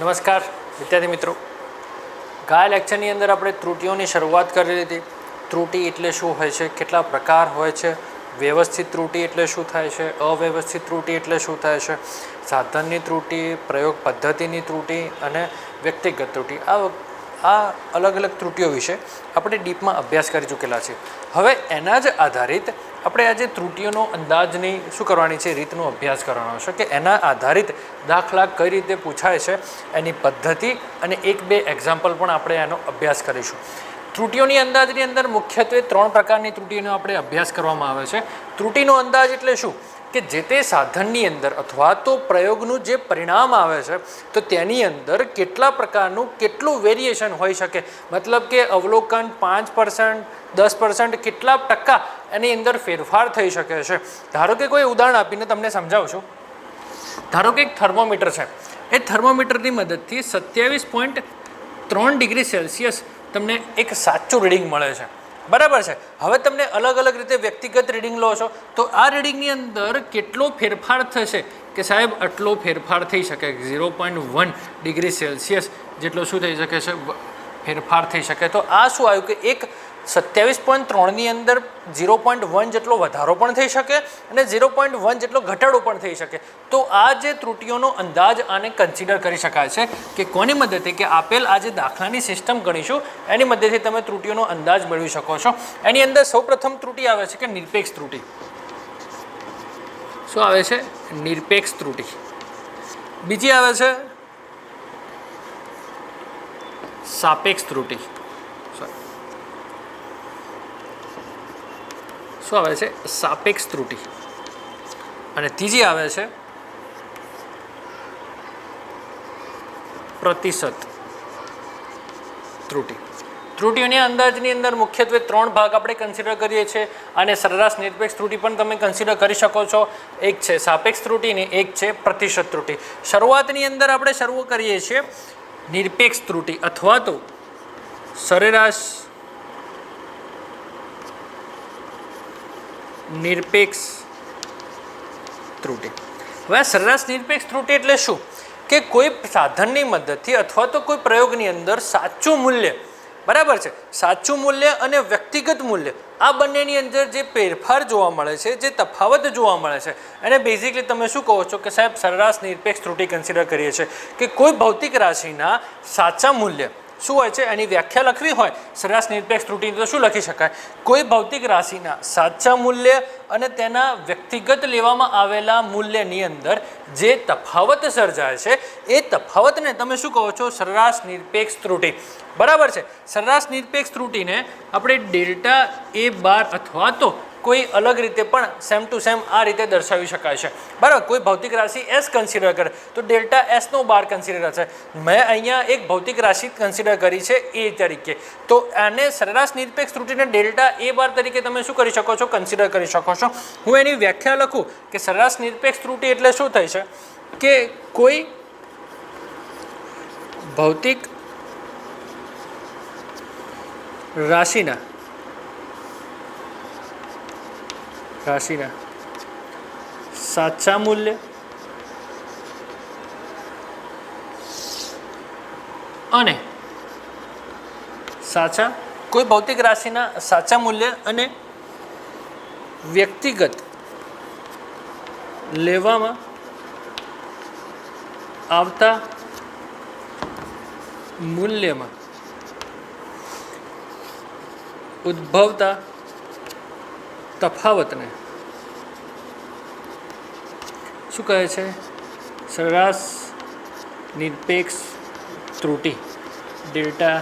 નમસ્કાર વિદ્યાર્થી મિત્રો, ગયા લેક્ચરની અંદર આપણે ત્રુટિઓની શરૂઆત કરેલી હતી. ત્રુટિ એટલે શું હોય છે, કેટલા પ્રકાર હોય છે, વ્યવસ્થિત ત્રુટિ એટલે શું થાય છે, અવ્યવસ્થિત ત્રુટિ એટલે શું થાય છે, સાધનની ત્રુટિ, પ્રયોગ પદ્ધતિની ત્રુટિ અને વ્યક્તિગત ત્રુટિ. આ અલગ અલગ ત્રુટિઓ વિશે આપણે ડીપમાં અભ્યાસ કરી ચૂકેલા છે. હવે એના જ આધારિત આપણે આજે ત્રુટિઓનો અંદાજની શું કરવાની છે, રીતનો અભ્યાસ કરવાનો છે કે એના આધારિત દાખલા કઈ રીતે પૂછાય છે, એની પદ્ધતિ અને એક બે એક્ઝામ્પલ પણ આપણે એનો અભ્યાસ કરીશું. ત્રુટિઓની અંદાજની અંદર મુખ્યત્વે 3 પ્રકારની ત્રુટિઓનો આપણે અભ્યાસ કરવામાં આવે છે. ત્રુટિનો અંદાજ એટલે શું કે જે તે સાધનની અંદર અથવા તો પ્રયોગનું જે પરિણામ આવે છે તો તેની અંદર કેટલા પ્રકારનું કેટલું વેરિએશન હોઈ શકે, મતલબ કે અવલોકન 5%, 10%, કેટલા ટકા એની અંદર ફેરફાર થઈ શકે છે. ધારો કે કોઈ ઉદાહરણ આપીને તમને સમજાવું છું. ધારો કે એક થર્મોમીટર છે, એ થર્મોમીટરની મદદથી 27.3 ડિગ્રી સેલ્સિયસ તમને એક સાચું રીડિંગ મળે છે, બરાબર છે. હવે તમને અલગ અલગ રીતે વ્યક્તિગત રીડિંગ લો છો તો આ રીડિંગની અંદર કેટલો ફેરફાર થશે કે સાહેબ આટલો ફેરફાર થઈ શકે, 0.1 ડિગ્રી સેલ્સિયસ જેટલો શું થઈ શકે છે, ફેરફાર થઈ શકે. તો આ શું આવ્યું કે એક 27.3ની અંદર 0.1 જેટલો વધારો પણ થઈ શકે અને 0.1 જેટલો ઘટાડો પણ થઈ શકે. તો આ જે ત્રુટિઓનો અંદાજ આને કન્સિડર કરી શકાય છે કે કોની મદદથી, કે આપેલ આ જે દાખલાની સિસ્ટમ ગણીશું એની મદદથી તમે ત્રુટિઓનો અંદાજ મેળવી શકો છો. એની અંદર સૌપ્રથમ ત્રુટિ આવે છે કે નિરપેક્ષ ત્રુટિ. શું આવે છે? નિરપેક્ષ ત્રુટિ. બીજી આવે છે સાપેક્ષ ત્રુટિ. શું આવે છે? સાપેક્ષ ત્રુટિ. અને ત્રીજી આવે છે પ્રતિશત ત્રુટિ. ત્રુટિઓની અંદાજની અંદર મુખ્યત્વે 3 ભાગ આપણે કન્સિડર કરીએ છીએ અને સરેરાશ નિરપેક્ષ ત્રુટિ પણ તમે કન્સિડર કરી શકો છો. એક છે સાપેક્ષ ત્રુટિ અને એક છે પ્રતિશત ત્રુટિ. શરૂઆતની અંદર આપણે શરૂ કરીએ છીએ નિરપેક્ષ ત્રુટિ અથવા તો સરેરાશ નિરપેક્ષ ત્રુટિ. હવે સરેરાશ નિરપેક્ષ ત્રુટિ એટલે શું કે કોઈ સાધનની મદદથી અથવા તો કોઈ પ્રયોગની અંદર સાચું મૂલ્ય, બરાબર છે, સાચું મૂલ્ય અને વ્યક્તિગત મૂલ્ય આ બંનેની અંદર જે ફેરફાર જોવા મળે છે, જે તફાવત જોવા મળે છે એને બેઝિકલી તમે શું કહો છો કે સાહેબ સરેરાશ નિરપેક્ષ ત્રુટિ કન્સિડર કરીએ છીએ. કે કોઈ ભૌતિક રાશિના સાચા મૂલ્ય શું હોય છે એની વ્યાખ્યા લખવી હોય સરેરાશ નિરપેક્ષ ત્રુટિ તો શું લખી શકાય? કોઈ ભૌતિક રાશિના સાચા મૂલ્ય અને તેના વ્યક્તિગત લેવામાં આવેલા મૂલ્યની અંદર જે તફાવત સર્જાય છે એ તફાવતને તમે શું કહો છો? સરેરાશ નિરપેક્ષ ત્રુટિ, બરાબર છે. સરેરાશ નિરપેક્ષ ત્રુટિને આપણે ડેલ્ટા એ બાર અથવા તો કોઈ અલગ રીતે પણ સેમ ટુ સેમ આ રીતે દર્શાવી શકાય છે, બરાબર. કોઈ ભૌતિક રાશિ એસ કન્સિડર કરે તો ડેલ્ટા એસનો બાર કન્સિડર છે. મેં અહીંયા એક ભૌતિક રાશિ કન્સિડર કરી છે એ તરીકે, તો આને સરેરાશ નિરપેક્ષ ત્રુટિને ડેલ્ટા એ બાર તરીકે તમે શું કરી શકો છો? કન્સિડર કરી શકો છો. હું એની વ્યાખ્યા લખું કે સરેરાશ નિરપેક્ષ ત્રુટિ એટલે શું થાય છે કે કોઈ ભૌતિક રાશિના સાચા મૂલ્ય અને કોઈ ભૌતિક રાશિના સાચા મૂલ્ય અને વ્યક્તિગત લેવામાં આવતા મૂલ્યમાં ઉદ્ભવતા તફાવતને શું કહે છે? સરેરાશ નિરપેક્ષ ત્રુટિ ડેલ્ટા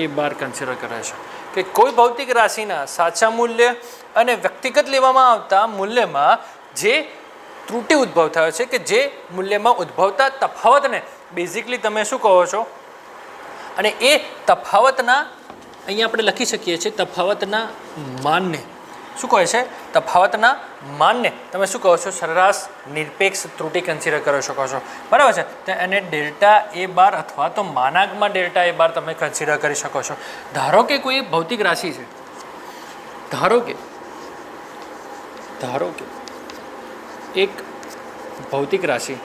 એ બાર કન્સિડર કરે છે. કે કોઈ ભૌતિક રાશિના સાચા મૂલ્ય અને વ્યક્તિગત લેવામાં આવતા મૂલ્યમાં જે ત્રુટિ ઉદ્ભવ થયો છે કે જે મૂલ્યમાં ઉદ્ભવતા તફાવતને બેઝિકલી તમે શું કહો છો? અને એ તફાવતના અહીંયા આપણે લખી શકીએ છીએ તફાવતના માનને શું કહે છે? તફાવતના માનને તમે શું કહો છો? સરેરાશ નિરપેક્ષ ત્રુટિ કન્સિડર કરી શકો છો, બરાબર છે. તો એને ડેલ્ટા એ બાર અથવા તો માનાંકમાં ડેલ્ટા એ બાર તમે કન્સિડર કરી શકો છો. ધારો કે કોઈ ભૌતિક રાશિ છે, ધારો કે એક ભૌતિક રાશિ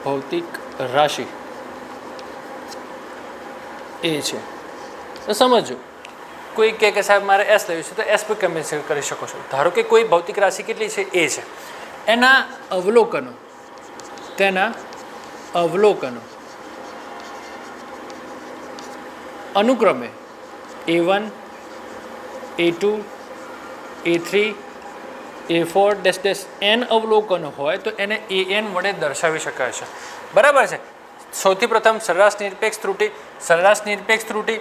ભૌતિક રાશિ એ છે. તો સમજો કોઈ કે સાહેબ મારે એસ લેવું છે તો એસ પર કન્સિડર કરી શકો છો. ધારો કે કોઈ ભૌતિક રાશિ કેટલી છે એ છે, એના અવલોકનો, તેના અવલોકનો અનુક્રમે A1 A2 A3 A4 dash dash n અવલોકનો હોય તો એને an વડે દર્શાવી શકાય છે. બરાબર છે. સૌથી પ્રથમ સરેરાશ નિરપેક્ષ ત્રુટિ. સરેરાશ નિરપેક્ષ ત્રુટિ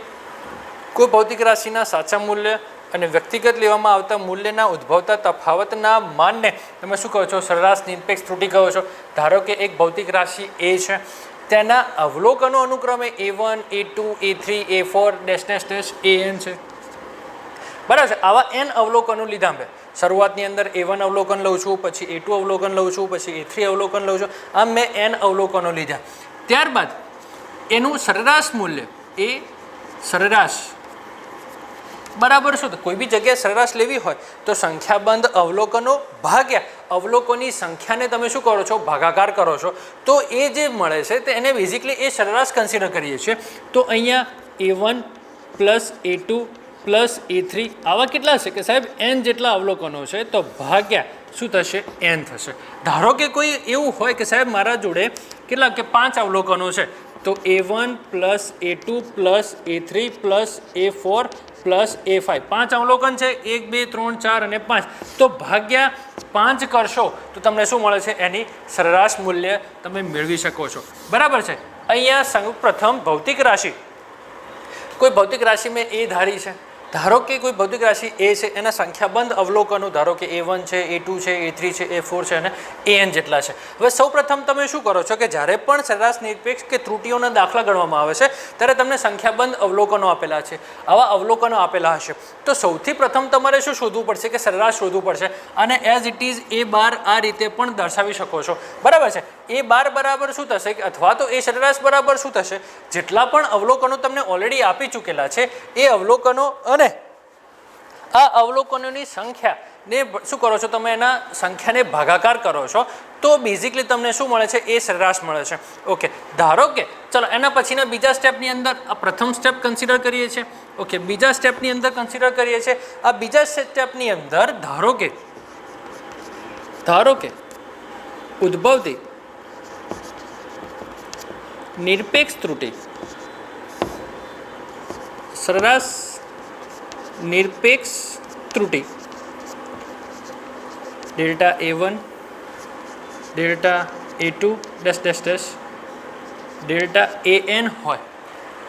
કોઈ ભૌતિક રાશિના સાચા મૂલ્ય અને વ્યક્તિગત લેવામાં આવતા મૂલ્યના ઉદ્ભવતા તફાવતના માનને તમે શું કહો છો? સરેરાશ નિરપેક્ષ ત્રુટિ કહો છો. ધારો કે એક ભૌતિક રાશિ A છે, તેના અવલોકનો અનુક્રમે A1 A2 A3 A4 dash dash dash an છે. બરાબર છે. આવા n અવલોકનો લીધા મેં. શરૂઆતની અંદર A1 અવલોકન લઉં છું, પછી A2 અવલોકન લઉં છું, પછી A3 અવલોકન લઉં છું. આમ મેં n અવલોકનો લીધા. ત્યારબાદ એનું સરેરાશ મૂલ્ય એ સરેરાશ બરાબર શું? તો કોઈ બી જગ્યાએ સરેરાશ લેવી હોય તો સંખ્યાબંધ અવલોકનો ભાગ્યા અવલોકનની સંખ્યાને તમે શું કરો છો? ભાગાકાર કરો છો. તો એ જે મળે છે તે એને બેઝિકલી એ સરેરાશ કન્સિડર કરીએ છીએ. તો અહીંયા A1 plus A2 plus A3 આવા કેટલા છે કે સાહેબ n જેટલા અવલોકનો છે, તો ભાગ્યા શું થશે? n થશે. ધારો કે કોઈ એવું હોય કે સાહેબ મારા જોડે કેટલા કે 5 અવલોકનો છે, તો A1 plus A2 plus A3 plus A4 plus A5 5 અવલોકન છે, 1 2 3 4 અને 5. તો ભાગ્યા 5 કરશો તો તમને શું મળે છે? એની સરેરાશ મૂલ્ય તમે મેળવી શકો છો. બરાબર છે. અહીંયા સૌપ્રથમ ભૌતિક રાશિ, કોઈ ભૌતિક રાશિ મેં એ ધારી છે. ધારો કે કોઈ ભૌતિક રાશિ એ છે, એના સંખ્યાબંધ અવલોકનો ધારો કે A1 છે, A2 છે, A3 છે, A4 છે અને an જેટલા છે. હવે સૌપ્રથમ તમે શું કરો છો કે જ્યારે પણ સરેરાશ નિરપેક્ષ કે ત્રુટિઓના દાખલા ગણવામાં આવે છે ત્યારે તમને સંખ્યાબંધ અવલોકનો આપેલા છે. આવા અવલોકનો આપેલા હશે તો સૌથી પ્રથમ તમારે શું શોધવું પડશે? કે સરેરાશ શોધવું પડશે. અને એઝ ઇટ ઇઝ A બાર આ રીતે પણ દર્શાવી શકો છો. બરાબર છે. A બાર બરાબર શું થશે? અથવા તો એ સરેરાશ બરાબર શું થશે? જેટલા પણ અવલોકનો તમને ઓલરેડી આપી ચૂકેલા છે એ અવલોકનો અને આ અવલોકનોની સંખ્યાને શું કરો છો? તમે એના સંખ્યાને ભાગાકાર કરો છો તો બેઝિકલી તમને શું મળે છે? એ સરેરાશ મળે છે. ઓકે. ધારો કે ચલો એના પછીના બીજા સ્ટેપની અંદર આ પ્રથમ સ્ટેપ કન્સિડર કરીએ છીએ. ઓકે. બીજા સ્ટેપની અંદર કન્સિડર કરીએ છીએ. આ બીજા સ્ટેપની અંદર ધારો કે ઉદ્ભવતી નિરપેક્ષ ત્રુટિ, સરેરાશ નિરપેક્ષ ત્રુટિ delta A1 delta A2 dash dash dash delta an હોય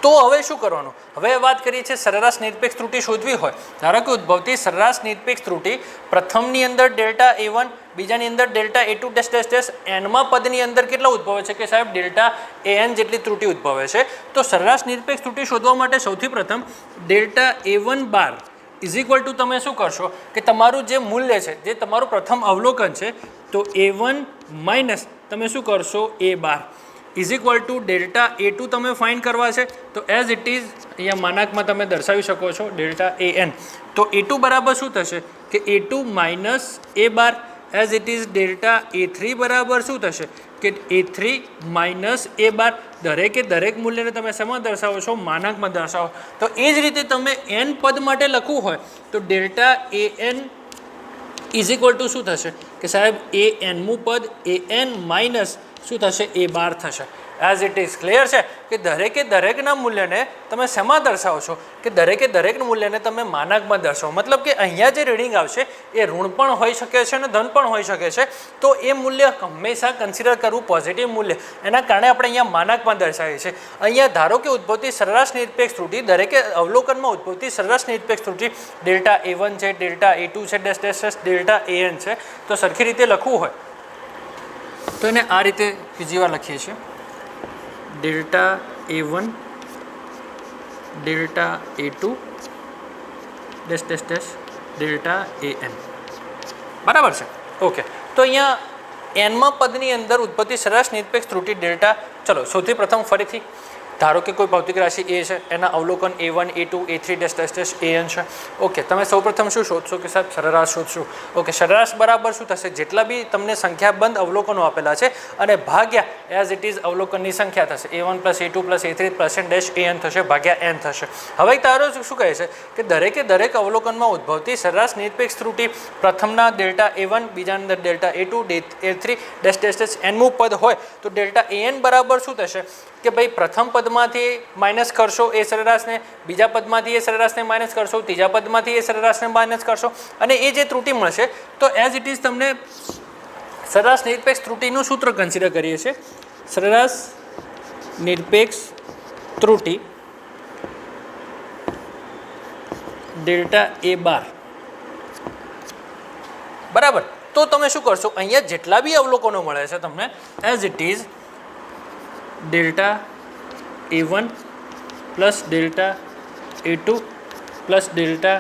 તો હવે શું કરવાનું? હવે વાત કરીએ છીએ સરેરાશ નિરપેક્ષ ત્રુટિ શોધવી હોય. ધારો કે ઉદ્ભવતી સરેરાશ નિરપેક્ષ ત્રુટિ પ્રથમની અંદર ડેલ્ટા A1, બીજાની અંદર delta A2 dash dash dash એનમાં પદની અંદર કેટલા ઉદ્ભવે છે? કે સાહેબ ડેલ્ટા an જેટલી ત્રુટિ ઉદ્ભવે છે. તો સરેરાશ નિરપેક્ષ ત્રુટિ શોધવા માટે સૌથી પ્રથમ delta A1 bar is equal to તમે શું કરશો કે તમારું જે મૂલ્ય છે, જે તમારું પ્રથમ અવલોકન છે, તો A1 માઇનસ તમે શું કરશો? A bar is equal to delta A2 તમે ફાઇન્ડ કરવા છે. તો એઝ ઇટ ઇઝ અહીંયા માનાકમાં તમે દર્શાવી શકો છો ડેલ્ટા an. તો A2 બરાબર શું થશે? કે A2 minus A bar as it is delta A3 બરાબર શું થશે? કે A3 માઇનસ A બાર. દરેકે દરેક મૂલ્યને તમે શેમાં દર્શાવો છો? માનાંકમાં દર્શાવો. તો એ જ રીતે તમે n પદ માટે લખવું હોય તો delta an is equal to શું થશે? કે સાહેબ anમું પદ an માઇનસ શું થશે? A બાર થશે. એઝ ઇટ ઇઝ ક્લિયર છે કે દરેકે દરેકના મૂલ્યને તમે શેમાં દર્શાવો છો? કે દરેકે દરેક મૂલ્યને તમે માનાંકમાં દર્શાવો. મતલબ કે અહીંયા જે રીડિંગ આવશે એ ઋણ પણ હોઈ શકે છે અને ધન પણ હોઈ શકે છે. તો એ મૂલ્ય હંમેશા કન્સિડર કરવું પોઝિટિવ મૂલ્ય. એના કારણે આપણે અહીંયા માનાંકમાં દર્શાવીએ છીએ. અહીંયા ધારો કે ઉદ્ભવતી સરેરાશ નિરપેક્ષ ત્રુટિ, દરેકે અવલોકનમાં ઉદ્ભવતી સરેરાશ નિરપેક્ષ ત્રુટિ ડેલ્ટા A1 છે, ડેલ્ટા A2 છે, dash dash dash delta an છે. તો સરખી રીતે લખવું હોય તો એને આ રીતે બીજી વાર લખીએ છીએ. Delta A1 delta A2 dash dash dash delta an. બરાબર છે. ઓકે. તો અહીંયા એનમાં પદની અંદર ઉત્પત્તિ સરેરાશ નિરપેક્ષ ત્રુટિ ડેલ્ટા, ચલો સૌથી પ્રથમ ફરીથી ધારો કે કોઈ ભૌતિક રાશિ એ છે, એના અવલોકન A1 A2 A3 dash dash dash AN છે. ઓકે, તમે સૌપ્રથમ શું શોધશો કે સાહેબ સરેરાશ શોધશું. ઓકે, સરેરાશ બરાબર શું થશે, જેટલા બી તમને સંખ્યાબંધ અવલોકનો આપેલા છે અને ભાગ્યા એઝ ઇટ ઇઝ અવલોકનની સંખ્યા થશે. A1 + A2 + A3 % dash AN થશે, ભાગ્યા n થશે. હવે તારો શું કહે છે કે દરેકે દરેક અવલોકનમાં ઉદ્ભવતી સરેરાશ નિરપેક્ષ ત્રુટિ પ્રથમના ડેલ્ટા A1, બીજાના અંદર delta A2 A3 dash dash dash nમું પદ હોય તો ડેલ્ટા AN બરાબર શું થશે કે ભાઈ પ્રથમ પદમાંથી માઇનસ કરશો એ સરેરાશને, બીજા પદમાંથી એ સરેરાશને માઇનસ કરશો, ત્રીજા પદમાંથી એ સરેરાશને માઇનસ કરશો અને એ જે ત્રુટિ મળશે તો એઝ ઇટ ઇઝ તમને સરેરાશ નિરપેક્ષ ત્રુટિનું સૂત્ર કન્સિડર કરીએ છીએ. સરેરાશ નિરપેક્ષ ત્રુટિ ડેલ્ટા A બાર બરાબર. તો તમે શું કરશો, અહીંયા જેટલા બી અવલોકનો મળે છે તમને as it is delta A1 + delta A2 + delta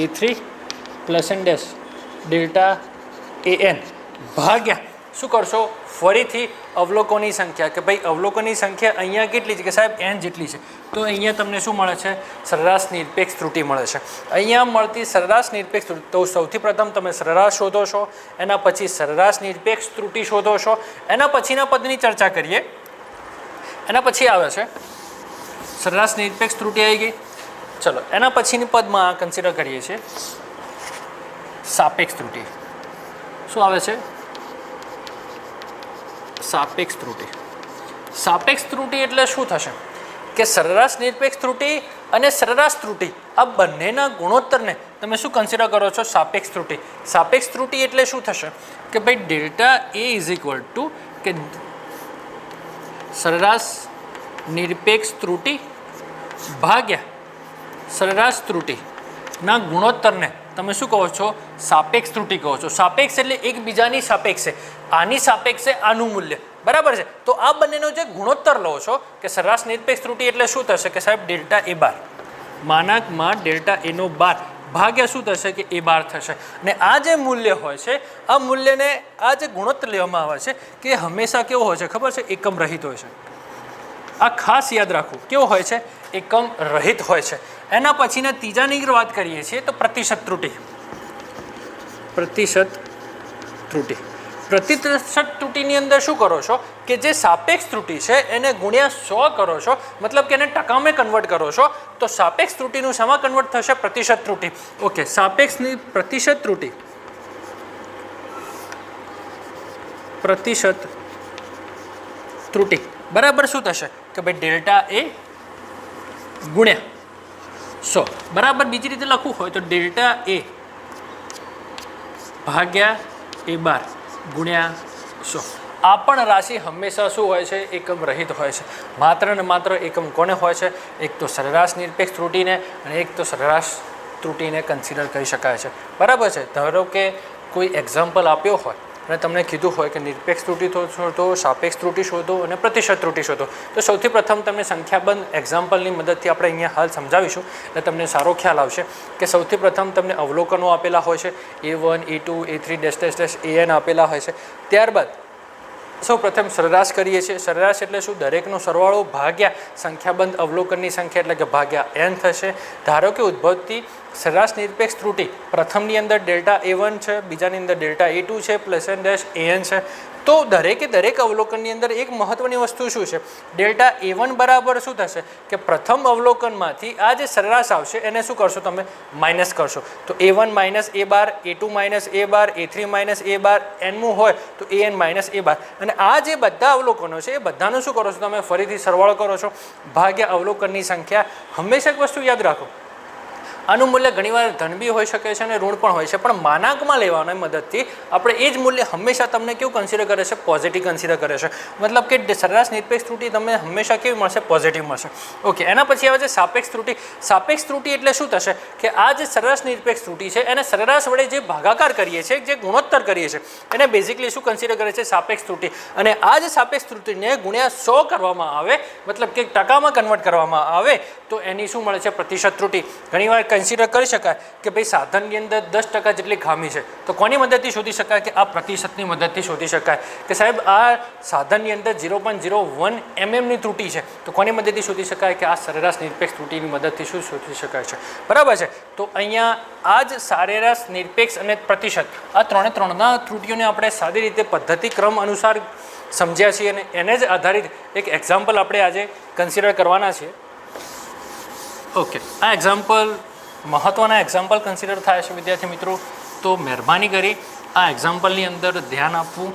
A3 + n dash delta AN ભાગ્યા શું કરશો, ફરીથી અવલોકનની સંખ્યા કે ભાઈ અવલોકનની સંખ્યા અહીંયા કેટલી છે કે સાહેબ n જેટલી છે. તો અહીંયા તમને શું મળે છે, સરેરાશ નિરપેક્ષ ત્રુટિ મળે છે. અહીંયા મળતી સરેરાશ નિરપેક્ષ ત્રુટિ, તો સૌથી પ્રથમ તમે સરેરાશ શોધો છો, એના પછી સરેરાશ નિરપેક્ષ ત્રુટિ શોધો છો, એના પછીના પદની ચર્ચા કરીએ. એના પછી આવે છે સરેરાશ નિરપેક્ષ ત્રુટિ આવી ગઈ. ચલો એના પછીની પદમાં કન્સિડર કરીએ છીએ સાપેક્ષ ત્રુટિ. શું આવે છે, સાપેક્ષ ત્રુટિ. સાપેક્ષ ત્રુટિ એટલે શું થશે કે સરેરાશ નિરપેક્ષ ત્રુટિ અને સરેરાશ ત્રુટિ આ બંનેના ગુણોત્તરને તમે શું કન્સિડર કરો છો, સાપેક્ષ ત્રુટિ. સાપેક્ષ ત્રુટિ એટલે શું થશે કે ભાઈ ડેલ્ટા A કે સરેરાશ નિરપેક્ષ ત્રુટિ ભાગ્યા સરેરાશ ત્રુટિના ગુણોત્તરને તમે શું કહો છો, સાપેક્ષ ત્રુટિ કહો છો. સાપેક્ષ એટલે એકબીજાની સાપેક્ષે, આની સાપેક્ષે આનું મૂલ્ય બરાબર છે. તો આ બંનેનો જે ગુણોત્તર લો છો કે સરેરાશ નિરપેક્ષ ત્રુટિ એટલે શું થશે કે સાહેબ ડેલ્ટા A બાર માનાંકમાં ડેલ્ટા A નો 12 ભાગ્યા શું થશે કે A બાર થશે. અને આ જે મૂલ્ય હોય છે આ મૂલ્યને આ જે ગુણોત્તર લેવામાં આવે છે કે હંમેશા કેવો હોય છે ખબર છે, એકમ રહિત હોય છે. આ ખાસ યાદ રાખવું, કેવો હોય છે, એકમ રહિત હોય છે. એના પછીના ત્રીજાની વાત કરીએ છીએ તો પ્રતિશત ત્રુટિ. પ્રતિશત ત્રુટિ. પ્રતિશત ત્રુટિની અંદર શું કરો છો કે જે સાપેક્ષ ત્રુટિ છે એને ગુણ્યા 100 કરો છો, મતલબ કે એને ટકામાં કન્વર્ટ કરો છો. તો સાપેક્ષ ત્રુટિનું શામાં કન્વર્ટ થશે, પ્રતિશત ત્રુટિ. ઓકે, સાપેક્ષની પ્રતિશત ત્રુટિ, પ્રતિશત ત્રુટિ બરાબર શું થશે કે ભાઈ ડેલ્ટા A ગુણ્યા 100 બરાબર. બીજી રીતે લખવું હોય તો ડેલ્ટા A ભાગ્યા A બાર ગુણ્યા 100. આ પણ રાશિ હંમેશા શું હોય છે, એકમ રહિત હોય છે. માત્ર ને માત્ર એકમ કોને હોય છે, એક તો સરેરાશ નિરપેક્ષ ત્રુટિને અને એક તો સરેરાશ ત્રુટિને કન્સિડર કરી શકાય છે. બરાબર છે. ધારો કે કોઈ એક્ઝામ્પલ આપ્યો હોય અને તમને કીધું હોય કે નિરપેક્ષ ત્રુટિ શોધો, સાપેક્ષ ત્રુટિ શોધો અને પ્રતિશત ત્રુટિ શોધો. તો સૌથી પ્રથમ તમને સંખ્યાબંધ એક્ઝામ્પલની મદદથી આપણે અહીંયા હાલ સમજાવીશું એટલે તમને સારો ખ્યાલ આવશે કે સૌથી પ્રથમ તમને અવલોકનો આપેલા હોય છે, A1 A2 A3 dash dash dash AN આપેલા હોય છે. ત્યારબાદ સૌ પ્રથમ સરેરાશ કરીએ છીએ. સરેરાશ એટલે શું, દરેકનો સરવાળો ભાગ્યા સંખ્યાબંધ અવલોકનની સંખ્યા એટલે કે ભાગ્યા n થશે. ધારો કે ઉદ્ભવતી સરેરાશ નિરપેક્ષ ત્રુટિ પ્રથમની અંદર ડેલ્ટા A1 છે, બીજાની અંદર ડેલ્ટા A2 છે પ્લસ n ડેશ AN છે. તો દરેકે દરેક અવલોકનની અંદર એક મહત્વની વસ્તુ શું છે, ડેલ્ટા A1 બરાબર શું થશે કે પ્રથમ અવલોકનમાંથી આ જે સરેરાશ આવશે એને શું કરશો, તમે માઇનસ કરશો. તો A1 minus A bar, A2 minus A bar, A3 minus A બાર, nમું હોય તો AN માઇનસ A બાર. અને આ જે બધા અવલોકનો છે એ બધાનું શું કરો છો, તમે ફરીથી સરવાળો કરો છો ભાગ્યા અવલોકનની સંખ્યા. હંમેશા એક વસ્તુ યાદ રાખો, આનું મૂલ્ય ઘણીવાર ધન બી હોઈ શકે છે અને ઋણ પણ હોય છે, પણ માનાંકમાં લેવાની મદદથી આપણે એ જ મૂલ્ય હંમેશા તમને કેવું કન્સિડર કરે છે, પોઝિટિવ કન્સિડર કરે છે. મતલબ કે સરેરાશ નિરપેક્ષ ત્રુટિ તમને હંમેશા કેવી મળશે, પોઝિટિવ મળશે. ઓકે, એના પછી આવે છે સાપેક્ષ ત્રુટિ. સાપેક્ષ ત્રુટિ એટલે શું થશે કે આ જે સરેરાશ નિરપેક્ષ ત્રુટિ છે એને સરેરાશ વડે જે ભાગાકાર કરીએ છીએ, જે ગુણોત્તર કરીએ છીએ એને બેઝિકલી શું કન્સિડર કરે છે, સાપેક્ષ ત્રુટિ. અને આ જે સાપેક્ષ ત્રુટિને ગુણ્યા 100 કરવામાં આવે, મતલબ કે ટકામાં કન્વર્ટ કરવામાં આવે તો એની શું મળે છે, પ્રતિશત ત્રુટિ. ઘણીવાર કન્સિડર કરી શકાય કે ભાઈ સાધનની અંદર 10% જેટલી ખામી છે, તો કોની મદદથી શોધી શકાય? કે આ પ્રતિશતની મદદથી શોધી શકાય કે સાહેબ આ સાધનની અંદર 0.01 mmની ત્રુટિ છે, તો કોની મદદથી શોધી શકાય? કે આ સરેરાશ નિરપેક્ષ ત્રુટિની મદદથી શું શોધી શકાય છે? બરાબર છે. તો અહીંયા આ જ સરેરાશ, નિરપેક્ષ અને પ્રતિશત, આ ત્રણના ત્રુટિઓને આપણે સાદી રીતે પદ્ધતિક્રમ અનુસાર સમજ્યા છીએ અને એને જ આધારિત એક એક્ઝામ્પલ આપણે આજે કન્સિડર કરવાના છીએ. ઓકે, આ એક્ઝામ્પલ મહત્ત્વના એક્ઝામ્પલ કન્સિડર થાય છે વિદ્યાર્થી મિત્રો. તો મહેરબાની કરી આ એક્ઝામ્પલની અંદર ધ્યાન આપવું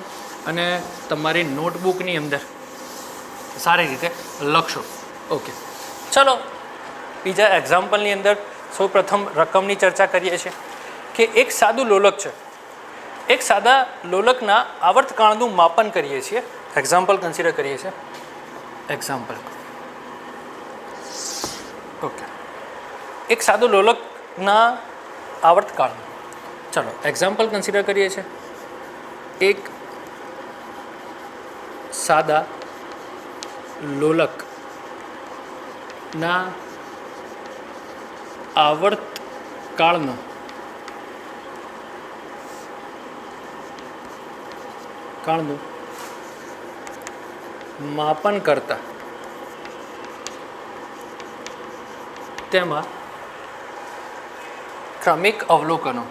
અને તમારી નોટબુકની અંદર સારી રીતે લખશો. ઓકે, ચલો બીજા એક્ઝામ્પલની અંદર સૌપ્રથમ રકમની ચર્ચા કરીએ છીએ કે એક સાદું લોલક છે. એક સાદા લોલકના આવર્તકાળનું માપન કરીએ છીએ. એક્ઝામ્પલ કન્સિડર કરીએ છીએ. એક્ઝામ્પલ, ઓકે, એક સાદું લોલકના આવર્તકાળનું, ચલો એક્ઝામ્પલ કન્સિડર કરીએ છીએ. એક સાદા લોલકના આવર્તકાળનું માપન કરતા તેમાં ક્રમિક અવલોકનો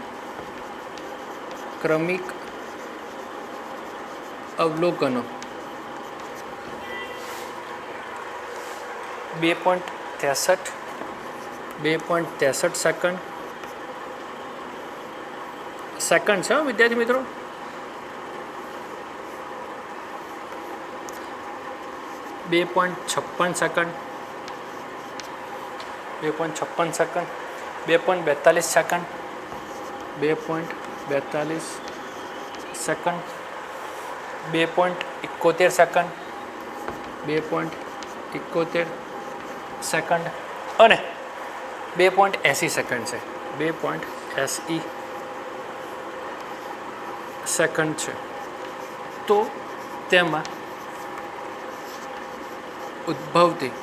2.63 સેકન્ડ છે વિદ્યાર્થી મિત્રો. 2.56 second, 2.42 second, 2.42 second, 2.72 second, 2.71 second, 2.71 second અને 2.80 સેકન્ડ છે. 2.80 સેકન્ડ છે. તો તેમાં ઉદ્ભવતી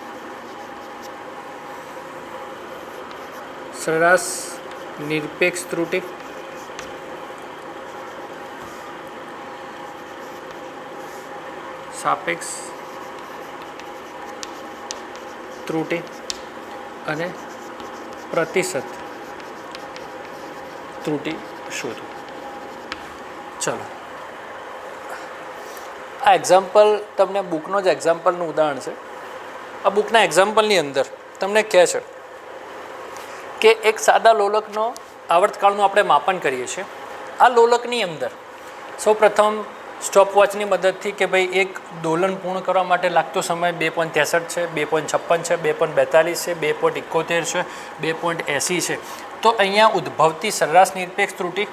સરેરાશ નિરપેક્ષ ત્રુટિ સાપેક્ષ ત્રુટિ અને પ્રતિશત ત્રુટિ શોધો. ચલો, આ એક્ઝામ્પલ તમને બુકનો જ એક્ઝામ્પલનું ઉદાહરણ છે. આ બુકના એક્ઝામ્પલની અંદર તમને કહે છે કે એક સાદા લોલકનો આવર્તકાળનું આપણે માપન કરીએ છીએ. આ લોલકની અંદર સૌપ્રથમ સ્ટોપવોચની મદદથી કે ભાઈ એક દોલન પૂર્ણ કરવા માટે લાગતો સમય 2.63 છે, 2.56 છે, 2.42 છે, 2.71 છે, 2.80 છે. તો અહીંયા ઉદ્ભવતી સરેરાશ નિરપેક્ષ ત્રુટિ,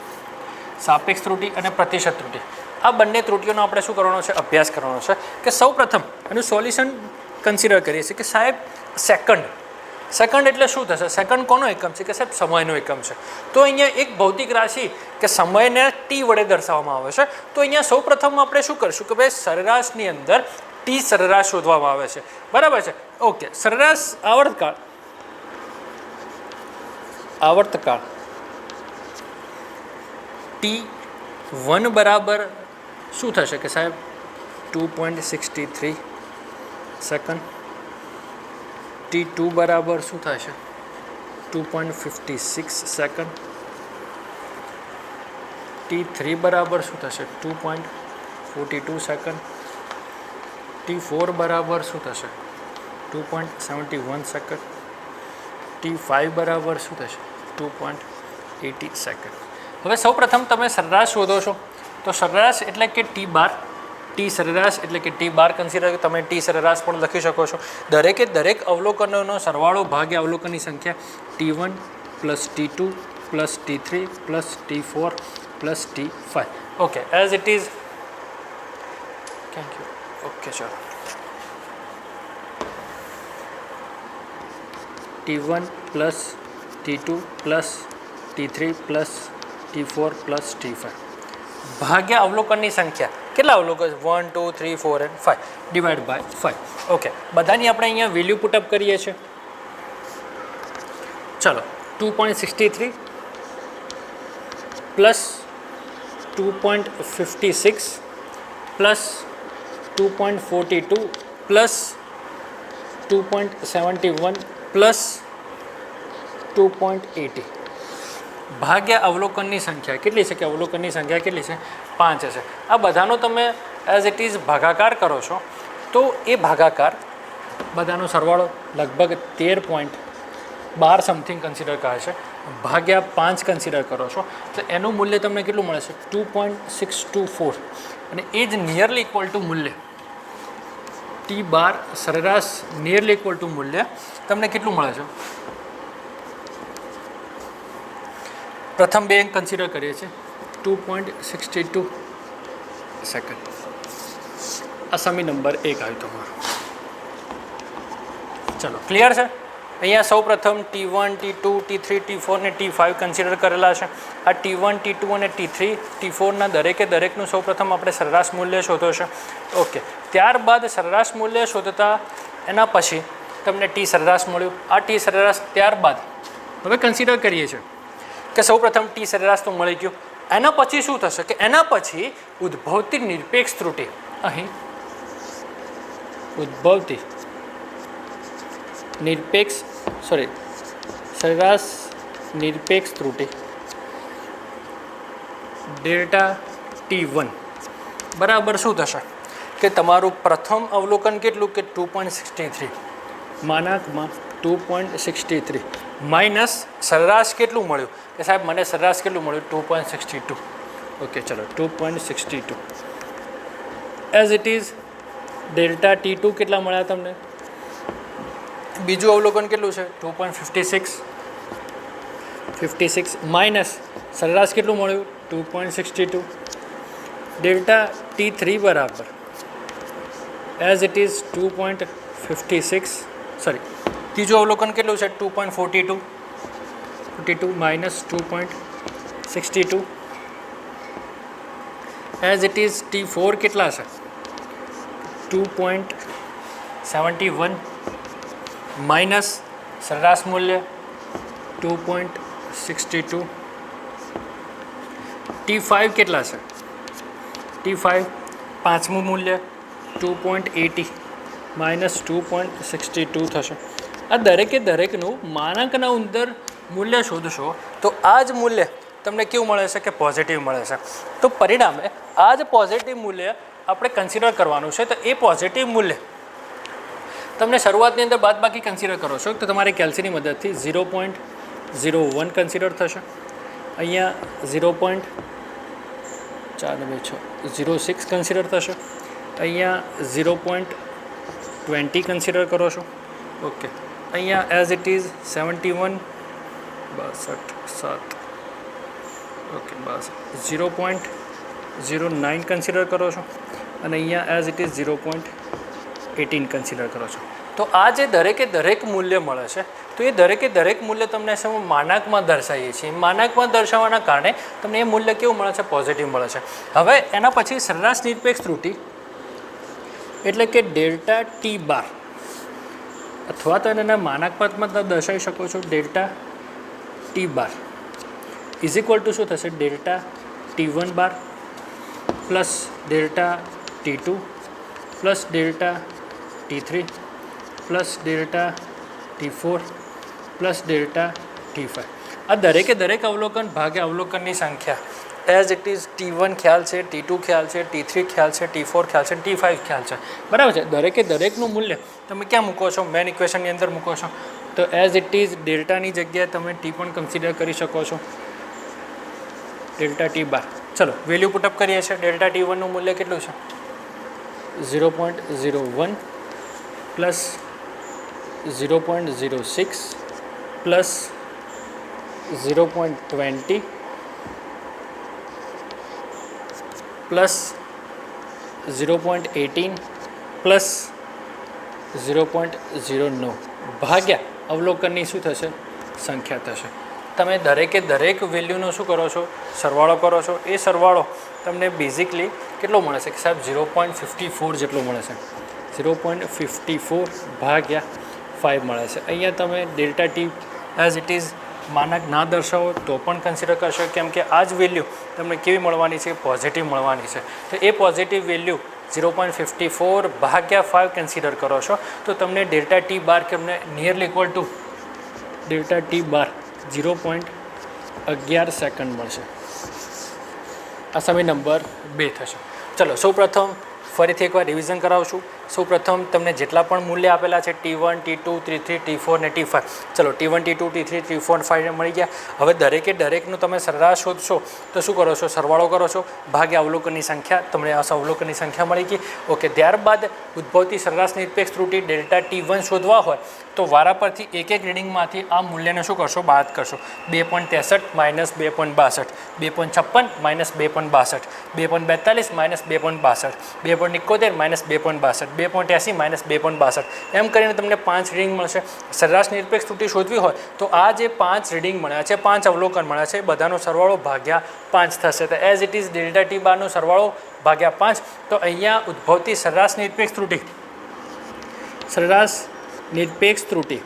સાપેક્ષ ત્રુટિ અને પ્રતિશત ત્રુટિ, આ બંને ત્રુટિઓનો આપણે શું કરવાનો છે? અભ્યાસ કરવાનો છે. કે સૌપ્રથમ એનું સોલ્યુશન કન્સિડર કરીએ છીએ કે સાહેબ સેકન્ડ એટલે શું થશે? સેકન્ડ કોનો એકમ છે? કે સાહેબ સમયનો એકમ છે. તો અહીંયા એક ભૌતિક રાશિ કે સમયને ટી વડે દર્શાવવામાં આવે છે. તો અહીંયા સૌપ્રથમ આપણે શું કરીશું કે ભાઈ સરેરાશની અંદર ટી સરેરાશ શોધવામાં આવે છે. બરાબર છે. ઓકે, સરેરાશ આવર્તકાળ T1 બરાબર શું થશે? કે સાહેબ 2.63 સેકન્ડ. T2 બરાબર શું થશે? 2.56 સેકન્ડ. T3 બરાબર શું થશે? 2.42 સેકન્ડ. T4 બરાબર શું થશે? 2.71 સેકન્ડ. T5 બરાબર શું થશે? 2.80 સેકન્ડ. હવે સૌપ્રથમ તમે સરેરાશ શોધો છો. તો સરેરાશ એટલે કે ટી બાર, ટી સરેરાશ એટલે કે ટી બાર કન્સિડર, તમે ટી સરેરાશ પણ લખી શકો છો. દરેકે દરેક અવલોકનોનો સરવાળો ભાગ્યા અવલોકનની સંખ્યા T1 plus T2 plus T3 plus T4 plus T5. Okay, as it is. Thank you. Okay, ચલો. T1 plus T2 plus T3 plus T4 plus T5 ભાગ્યા અવલોકનની સંખ્યા. કેટલા અવલોકન? 1 2 3 4 and 5 ડિવાઈડ બાય 5. ઓકે, બધાની આપણે અહીંયા વેલ્યુ પુટઅપ કરીએ છીએ. ચલો, 2.63 પ્લસ 2.56 પ્લસ 2.42 પ્લસ 2.71 પ્લસ 2.80 ભાગ્યા અવલોકનની સંખ્યા કેટલી છે કે અવલોકનની સંખ્યા કેટલી છે 5 હશે. આ બધાનો તમે એઝ ઇટ ઇઝ ભાગાકાર કરો છો તો એ ભાગાકાર બધાનો સરવાળો લગભગ 13.12 સમથિંગ કન્સિડર કરે છે ભાગ્યા 5 કન્સિડર કરો છો તો એનું મૂલ્ય તમને કેટલું મળે છે 2.624 અને એ જ નિયરલી ઇક્વલ ટુ મૂલ્ય T12 સરેરાશ નિયરલી ઇક્વલ ટુ મૂલ્ય તમને કેટલું મળે છે. પ્રથમ બે અંક કન્સિડર કરીએ છીએ 2.62 સેકન્ડ. અસામી નંબર 1 આવ્યો તમારો. ચલો ક્લિયર છે. અહીંયા સૌ પ્રથમ T1 T2 T3 T4 ને T5 કન્સિડર કરેલા છે. આ T1 T2 અને T3 T4ના દરેકનું સૌ પ્રથમ આપણે સરેરાશ મૂલ્ય શોધો છે. ઓકે, ત્યારબાદ સરેરાશ મૂલ્ય શોધતા એના પછી તમને T સરેરાશ મળ્યું. આ T સરેરાશ ત્યારબાદ હવે કન્સિડર કરીએ છીએ કે સૌ પ્રથમ T સરેરાશ તો મળી ગયું. એના પછી શું થશે કે એના પછી ઉદ્ભવતી નિરપેક્ષ ત્રુટિ, અહીં ઉદ્ભવતી સરેરાશ નિરપેક્ષ ત્રુટિ ડેલ્ટા T1 બરાબર શું થશે કે તમારું પ્રથમ અવલોકન કેટલું કે 2.63 માનાંકમાં 2.63 માઇનસ સરેરાશ કેટલું મળ્યું કે સાહેબ મને સરેરાશ કેટલું મળ્યું 2.62. ઓકે ચલો 2.62 as it is delta T2 કેટલા મળ્યા તમને. બીજું અવલોકન કેટલું છે 2.56 માઇનસ સરેરાશ કેટલું મળ્યું 2.62. ડેલ્ટા T3 બરાબર એઝ ઇટ ઇઝ 2.56 સોરી ત્રીજું અવલોકન કેટલું છે 2.42 minus 2.62 as it is T4 કેટલા છે 2.71 માઇનસ સરેરાશ મૂલ્ય 2.62. T5 કેટલા છે T5 પાંચમું મૂલ્ય 2.80 માઇનસ 2.62 થશે. આ દરેકનું માનાંકના અંદર મૂલ્ય શોધશો તો આ જ મૂલ્ય તમને કેવું મળે છે કે પોઝિટિવ મળે છે. તો પરિણામે આ જ પોઝિટિવ મૂલ્ય આપણે કન્સિડર કરવાનું છે. તો એ પોઝિટિવ મૂલ્ય તમને શરૂઆતની અંદર બાદબાકી કન્સિડર કરો છો તો તમારે કેલ્સીની મદદથી 0.01 કન્સિડર થશે. અહીંયા 0.06 કન્સિડર થશે. અહીંયા 0.20 કન્સિડર કરો છો. ઓકે, અહીંયા as it is 71 62 okay bus 0.09 consider કરો છો અને અહીંયા એઝ ઇટ ઇઝ 0.18 કન્સિડર કરો છો. તો આ જે દરેક મૂલ્ય મળે છે તો એ દરેક મૂલ્ય તમને શું માનાંકમાં દર્શાવીએ છીએ. માનાંકમાં દર્શાવવાના કારણે તમને એ મૂલ્ય કેવું મળે છે પોઝિટિવ મળે છે. હવે એના પછી સરેરાશ નિરપેક્ષ ત્રુટિ એટલે કે ડેલ્ટા T12 અથવા તો એના માનાંકમાં તમે દર્શાવી શકો છો delta T12 is equal to શું થશે delta T1 bar plus delta T2 plus delta T3 plus delta T4 plus delta T5. આ દરેક અવલોકન ભાગ્યા અવલોકનની સંખ્યા એઝ ઇટ ઇઝ T1 ખ્યાલ છે, T2 ખ્યાલ છે, T3 ખ્યાલ છે, T4 ખ્યાલ છે, T5 ખ્યાલ છે. બરાબર છે. દરેકનું મૂલ્ય તમે ક્યાં મૂકો છો મેન ઇક્વેશનની અંદર મૂકો છો. તો એઝ ઇટ ઇઝ ડેલ્ટાની જગ્યાએ તમે T પણ કન્સિડર કરી શકો છો ડેલ્ટા T12. ચલો વેલ્યુ પુટઅપ કરીએ છીએ. ડેલ્ટા T1નું મૂલ્ય કેટલું છે 0.01 પ્લસ 0.06 પ્લસ 0.20 પ્લસ 0.18 પ્લસ 0.09 ભાગ્યા અવલોકનની શું થશે સંખ્યા થશે. તમે દરેક વેલ્યુનો શું કરો છો સરવાળો કરો છો. એ સરવાળો તમને બેઝિકલી કેટલો મળે છે કે સાહેબ 0.54 જેટલો મળે છે. 0.54 ભાગ્યા 5 મળે છે. અહીંયા તમે delta T as it is માનક ના દર્શાવો તો પણ કન્સિડર કરશો, કેમ કે આ જ વેલ્યુ તમને કેવી મળવાની છે? પોઝિટિવ મળવાની છે. તો એ પોઝિટિવ વેલ્યુ 0.54 ભાગ્યા 5 કન્સિડર કરો છો તો તમને ડેલ્ટા ટી બાર કે તમને nearly equal to delta T bar 0.11 second મળશે. આ સમય નંબર 2 થશે. ચલો સૌપ્રથમ ફરીથી એકવાર રિવિઝન કરાવશું. સૌપ્રથમ તમને જેટલા પણ મૂલ્ય આપેલા છે T1, T2, T3, T4 ને T5, ચલો T1, T2, T3, T4 અને 5 મળી ગયા. હવે દરેકનું તમે સરેરાશ શોધશો તો શું કરો છો? સરવાળો કરો છો ભાગ્યા અવલોકનની સંખ્યા. તમને આ અવલોકનની સંખ્યા મળી ગઈ. ઓકે, ત્યારબાદ ઉદ્ભવતી સરેરાશ નિરપેક્ષ ત્રુટિ ડેલ્ટા T1 શોધવા હોય તો વારા પરથી એક રીડિંગમાંથી આ મૂલ્યને શું કરશો? બાદ કરશો. 2.63 minus 2.62, 2.56 minus 2.62, 2.42 minus 2.62, 2.71 minus 2.62, 2.80 minus 2.62, એમ કરીને તમને 5 રીડિંગ મળશે. સરેરાશ નિરપેક્ષ ત્રુટિ શોધવી હોય તો આ જે 5 રીડિંગ મળ્યા છે, 5 અવલોકન મળ્યા છે, બધાનો સરવાળો ભાગ્યા 5 થશે. તો as it is delta T બારનો સરવાળો ભાગ્યા 5. તો અહીંયા ઉદ્ભવતી સરેરાશ નિરપેક્ષ ત્રુટિ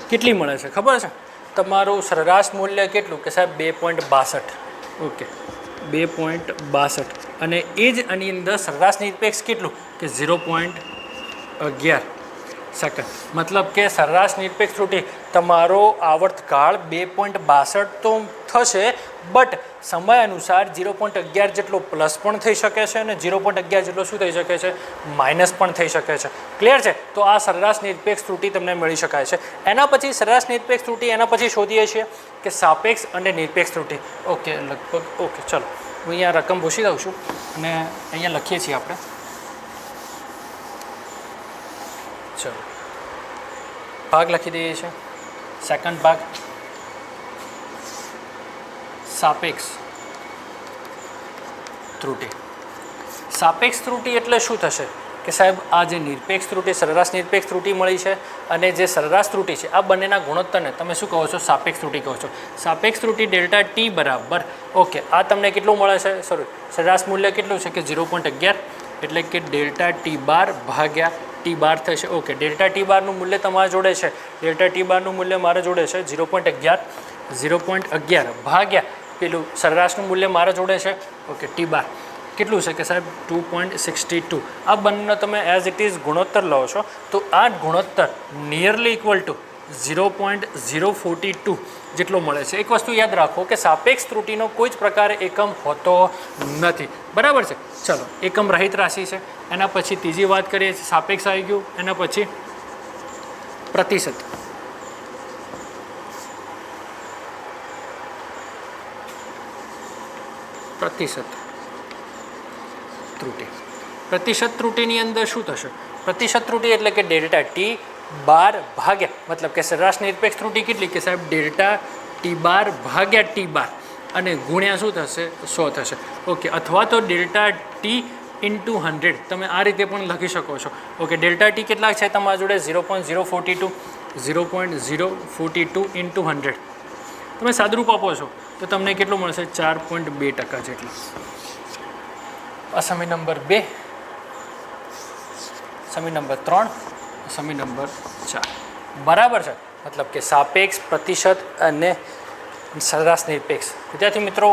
કેટલી મળે છે ખબર છે? તમારું સરેરાશ મૂલ્ય કેટલું કે સાહેબ 2.62. ઓકે, 2.62 અને એ જ આની અંદર સરેરાશ નિરપેક્ષ કેટલું કે 0.11 સેકન્ડ. મતલબ કે સરેરાશ નિરપેક્ષ ત્રુટિ તમારો આવર્તકાળ 2.62 તો થશે, બટ સમય અનુસાર 0.11 જેટલો પ્લસ પણ થઈ શકે છે અને 0.11 જેટલો શું થઈ શકે છે? માઇનસ પણ થઈ શકે છે. ક્લિયર છે? તો આ સરેરાશ નિરપેક્ષ ત્રુટિ તમને મળી શકાય છે. એના પછી સરેરાશ નિરપેક્ષ ત્રુટિ એના પછી શોધીએ છીએ કે સાપેક્ષ અને નિરપેક્ષ ત્રુટિ. ઓકે, લગભગ ઓકે, ચલો હું અહીંયા રકમ પૂછી દઉં છું અને અહીંયા લખીએ છીએ આપણે. ચલો ભાગ લખી દઈએ છીએ. સેકન્ડ ભાગ સાપેક્ષ ત્રુટિ. સાપેક્ષ ત્રુટિ એટલે શું થશે કે સાહેબ આ જે નિરપેક્ષ ત્રુટિ, સરેરાશ નિરપેક્ષ ત્રુટિ મળી છે અને જે સરેરાશ ત્રુટિ છે, આ બંનેના ગુણોત્તરને તમે શું કહો છો? સાપેક્ષ ત્રુટિ કહો છો. સાપેક્ષ ત્રુટિ ડેલ્ટા ટી બરાબર ઓકે, આ તમને કેટલું મળે છે? સોરી, સરેરાશ મૂલ્ય કેટલું છે કે 0.11, એટલે કે ડેલ્ટા ટી બાર ભાગ્યા ટી બાર થશે. ઓકે, ડેલ્ટા ટી બારનું મૂલ્ય તમારા જોડે છે, ડેલ્ટા ટી બારનું મૂલ્ય મારા જોડે છે 0.11 ભાગ્યા પેલું સરેરાશનું મૂલ્ય મારા જોડે છે. ઓકે, ટી બાર કેટલું છે કે સાહેબ 2.62. આ બંનેનો તમે એઝ ઇટ ઇઝ ગુણોત્તર લો છો તો આ ગુણોત્તર નિયરલી ઇક્વલ ટુ 0.042 જેટલો મળે છે. એક વસ્તુ યાદ રાખો કે સાપેક્ષ ત્રુટિનો કોઈ જ પ્રકારે એકમ હોતો નથી. બરાબર છે? ચલો, એકમ રહિત રાશિ છે. એના પછી ત્રીજી વાત કરીએ છીએ, સાપેક્ષ આવી ગયું. એના પછી પ્રતિશત. ત્રુટિ. પ્રતિશત ત્રુટિની અંદર શું થશે? પ્રતિશત ત્રુટિ એટલે કે ડેલ્ટા ટી બાર ભાગ્યા, મતલબ કે સરેરાશ નિરપેક્ષ ત્રુટિ કેટલી કે સાહેબ ડેલ્ટા ટી બાર ભાગ્યા ટી બાર અને ગુણ્યા શું થશે? 100 થશે. ઓકે, અથવા તો ડેલ્ટા ટી ઇન્ટુ 100 તમે આ રીતે પણ લખી શકો છો. ઓકે, ડેલ્ટા ટી કેટલા છે તમારા જોડે? 0.042. 0.042 ઇન્ટુ 100 તમે સાદરૂપ આપો છો તો તમને કેટલું મળશે? 4.2% જેટલું. સમય નંબર 2, સમય નંબર 3, સમય નંબર 4. બરાબર છે? મતલબ કે સાપેક્ષ, પ્રતિશત અને સરેરાશ નિરપેક્ષ. વિદ્યાર્થી મિત્રો,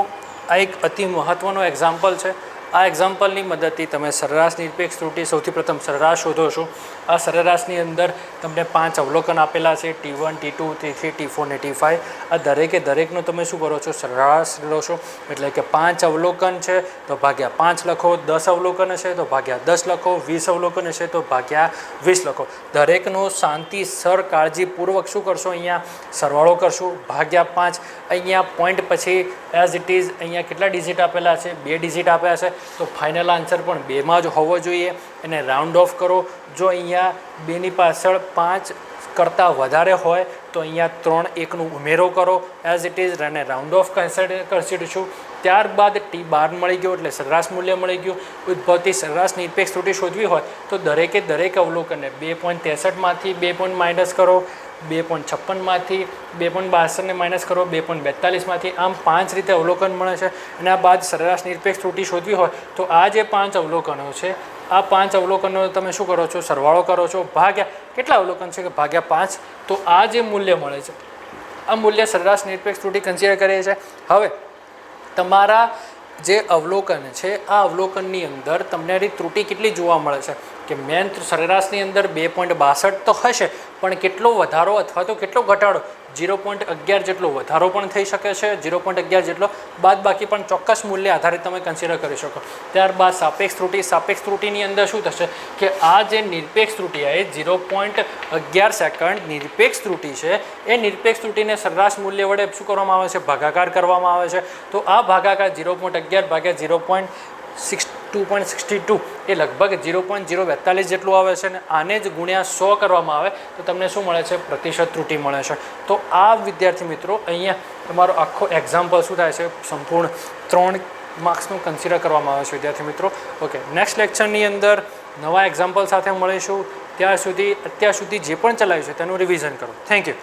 આ એક અતિ મહત્ત્વનો એક્ઝામ્પલ છે. આ એક્ઝામ્પલની મદદથી તમે સરેરાશ નિરપેક્ષ ત્રુટિ સૌથી પ્રથમ સરેરાશ શોધો છો. આ સરેરાશની અંદર તમને 5 અવલોકન આપેલા છે, T1, T2, T3, T4 ને T5. આ દરેકનો તમે શું કરો છો? સરેરાશ લો છો. એટલે કે 5 અવલોકન છે તો ભાગ્યા 5 લખો, 10 અવલોકન છે તો ભાગ્યા 10 લખો, 20 અવલોકન છે તો ભાગ્યા 20 લખો. દરેકનો શાંતિસર કાળજીપૂર્વક શું કરશો? અહીંયા સરવાળો કરશું ભાગ્યા 5. અહીંયા પોઈન્ટ પછી એઝ ઇટ ઇઝ અહીંયા કેટલા ડિજિટ આપેલા છે? 2 ડિજિટ આપ્યા છે. તો ફાઇનલ આન્સર પણ 2માં જ હોવો જોઈએ. એને રાઉન્ડ ઓફ કરો. જો અહીંયા 2ની પાછળ 5 કરતાં વધારે હોય તો અહીંયા 3 1નું ઉમેરો કરો એઝ ઇટ ઇઝ, અને રાઉન્ડ ઓફ કન્સિડરશું. ત્યારબાદ ટી બાર મળી ગયો એટલે સરેરાશ મૂલ્ય મળી ગયું. ઉદ્ભવતી સરેરાશ નિરપેક્ષ ત્રુટિ શોધવી હોય તો દરેક અવલોકનને 2.63માંથી 2 માઇનસ કરો, 2.56માંથી 2.62 માઇનસ કરો, 2.42માંથી, આમ 5 રીતે અવલોકન મળે છે. અને આ બાદ સરેરાશ નિરપેક્ષ ત્રુટિ શોધવી હોય તો આ જે 5 અવલોકનો છે, આ 5 અવલોકનો તમે શું કરો છો? સરવાળો કરો છો ભાગ્યા કેટલા અવલોકન છે કે ભાગ્યા 5. તો આ જે મૂલ્ય મળે છે આ મૂલ્ય સરેરાશ નિરપેક્ષ ત્રુટિ કન્સિડર કરીએ છીએ. હવે તમારા જે અવલોકન છે આ અવલોકનની અંદર તમને આ ત્રુટિ કેટલી જોવા મળે છે કે મેન સરેરાશની અંદર 2.62 તો હશે, પણ કેટલો વધારો અથવા તો કેટલો ઘટાડો 0.11 જેટલો વધારો પણ થઈ શકે છે, 0.11 જેટલો બાદબાકી પણ ચોક્કસ મૂલ્ય આધારિત તમે કન્સિડર કરી શકો. ત્યારબાદ સાપેક્ષ ત્રુટિની અંદર શું થશે કે આ જે નિરપેક્ષ ત્રુટિ એ 0.11 સેકન્ડ નિરપેક્ષ ત્રુટિ છે એ નિરપેક્ષ ત્રુટિને સરેરાશ મૂલ્ય વડે શું કરવામાં આવે છે, ભાગાકાર કરવામાં આવે છે. તો આ ભાગાકાર 0.11 ભાગ્યા 2.62 એ લગભગ 0.042 જેટલું આવે છે, અને આને જ ગુણ્યા 100 કરવામાં આવે તો તમને શું મળે છે, પ્રતિશત ત્રુટિ મળે છે. તો આ વિદ્યાર્થી મિત્રો અહીંયા તમારો આખો એક્ઝામ્પલ શું થાય છે, સંપૂર્ણ 3 માર્ક્સનું કન્સિડર કરવામાં આવે છે વિદ્યાર્થી મિત્રો. ઓકે, નેક્સ્ટ લેક્ચરની અંદર નવા એક્ઝામ્પલ સાથે મળીશું. અત્યાર સુધી જે પણ ચલાવ્યું છે તેનું રિવિઝન કરો. Thank you.